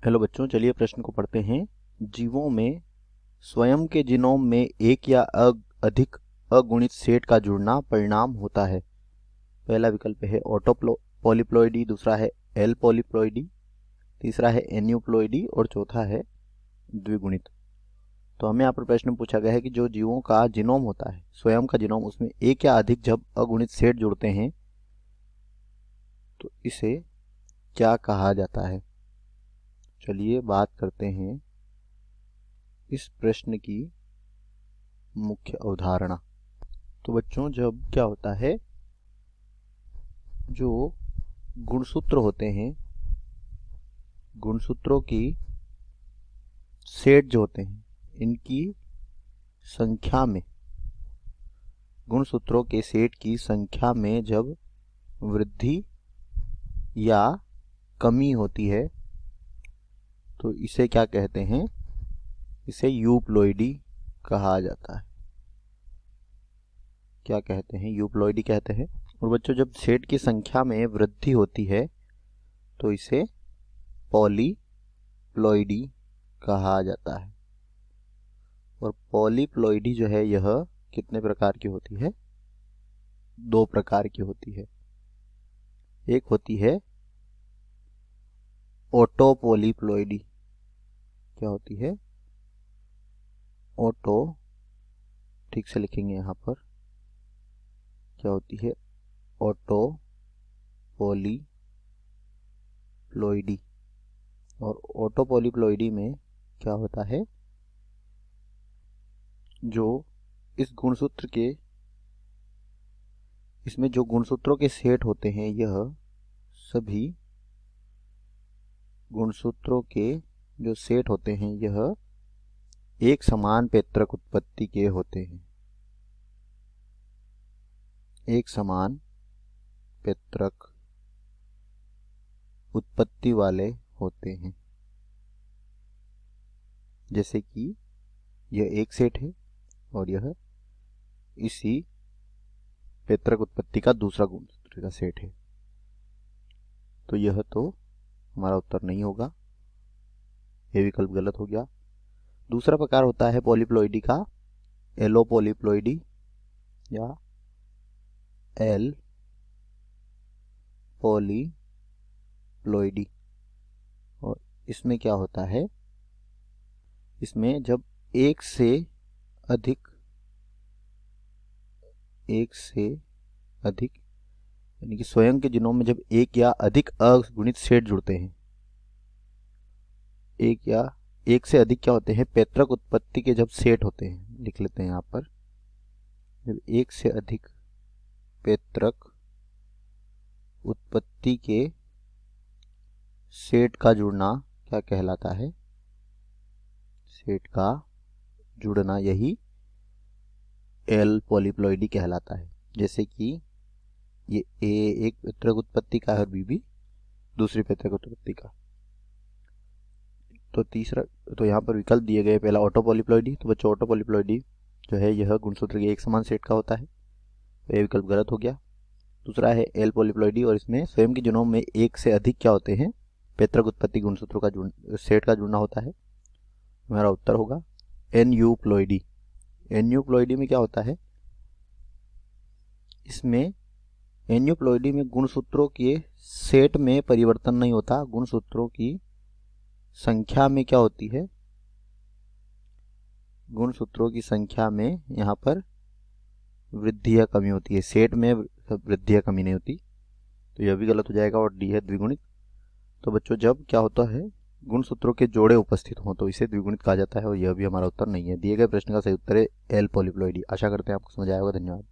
Hello बच्चों, चलिए प्रश्न को पढ़ते हैं। जीवों में स्वयं के जीनोम में एक या अधिक अगुणित सेट का जुड़ना परिणाम होता है। पहला विकल्प है ऑटो पॉलीप्लॉइडी, दूसरा है एल पॉलीप्लॉइडी, तीसरा है एन्यूप्लॉइडी और चौथा है द्विगुणित। तो हमें यहाँ पर प्रश्न में पूछा गया है कि जो जीवों का जीनोम होता है, स्वयं का जीनोम, उसमें एक या अधिक जब अगुणित सेट जुड़ते हैं तो इसे क्या कहा जाता है। चलिए बात करते हैं इस प्रश्न की मुख्य अवधारणा। तो बच्चों, जब क्या होता है, जो गुणसूत्र होते हैं, गुणसूत्रों की सेट जो होते हैं, इनकी संख्या में, गुणसूत्रों के सेट की संख्या में जब वृद्धि या कमी होती है तो इसे क्या कहते हैं, इसे यूप्लॉइडी कहा जाता है। क्या कहते हैं? यूप्लॉइडी कहते हैं। और बच्चों, जब सेट की संख्या में वृद्धि होती है तो इसे पॉलीप्लॉइडी कहा जाता है। और पॉलीप्लॉइडी जो है, यह कितने प्रकार की होती है? दो प्रकार की होती है। एक होती है ऑटो पॉलीप्लॉइडी। क्या होती है? ऑटो, ठीक से लिखेंगे यहाँ पर, क्या होती है? Auto polyploidy. और ऑटो पॉलीप्लॉइडी में क्या होता है, जो इस गुणसूत्र के, इसमें जो गुणसूत्रों के सेट होते हैं, यह सभी गुणसूत्रों के जो सेट होते हैं, यह एक समान पैतृक उत्पत्ति के होते हैं। एक समान पैतृक उत्पत्ति वाले होते हैं। जैसे कि यह एक सेट है और यह इसी पैतृक उत्पत्ति का दूसरा गुणसूत्र का सेट है। तो यह तो हमारा उत्तर नहीं होगा, यह विकल्प गलत हो गया। दूसरा प्रकार होता है पॉलीप्लॉइडी का, एलो पॉलीप्लॉइडी या एल पॉलीप्लॉइडी। और इसमें क्या होता है, इसमें जब एक से अधिक यानी कि स्वयं के जीनोम में जब एक या अधिक अगुणित सेट जुड़ते हैं, एक से अधिक क्या होते हैं, पैतृक उत्पत्ति के जब सेट होते हैं, लिख लेते हैं यहाँ पर, जब एक से अधिक पैतृक उत्पत्ति के सेट का जुड़ना क्या कहलाता है? सेट का जुड़ना, यही एल पॉलीप्लॉइडी कहलाता है। जैसे कि ये ए एक पैतृक उत्पत्ति का है और बी भी दूसरी पैतृक उत्पत्ति का। तो यहाँ पर विकल्प दिए गए, पहला ऑटो पॉलीप्लॉइडी। तो बच्चों, ऑटो पॉलीप्लॉइडी जो है, यह गुणसूत्र के एक समान सेट का होता है, तो यह विकल्प गलत हो गया। दूसरा है एल पॉलीप्लॉइडी, और इसमें स्वयं के जीनोम में एक से अधिक क्या होते हैं, पैतृक उत्पत्ति गुणसूत्रों का सेट का जुड़ना होता है। हमारा उत्तर होगा एन्यूप्लॉइडी। एन्यूप्लॉइडी में क्या होता है, इसमें एन्यूप्लॉइडी में गुणसूत्रों के सेट में परिवर्तन नहीं होता, गुणसूत्रों की संख्या में क्या होती है, गुणसूत्रों की संख्या में यहाँ पर वृद्धि या कमी होती है, सेट में वृद्धि या कमी नहीं होती। तो यह भी गलत हो जाएगा। और डी है द्विगुणित। तो बच्चों, जब क्या होता है, गुणसूत्रों के जोड़े उपस्थित हों तो इसे द्विगुणित कहा जाता है, और यह भी हमारा उत्तर नहीं है। दिए गए प्रश्न का सही उत्तर है एल पॉलीप्लॉइडी। आशा करते हैं आपको समझ आया होगा। धन्यवाद।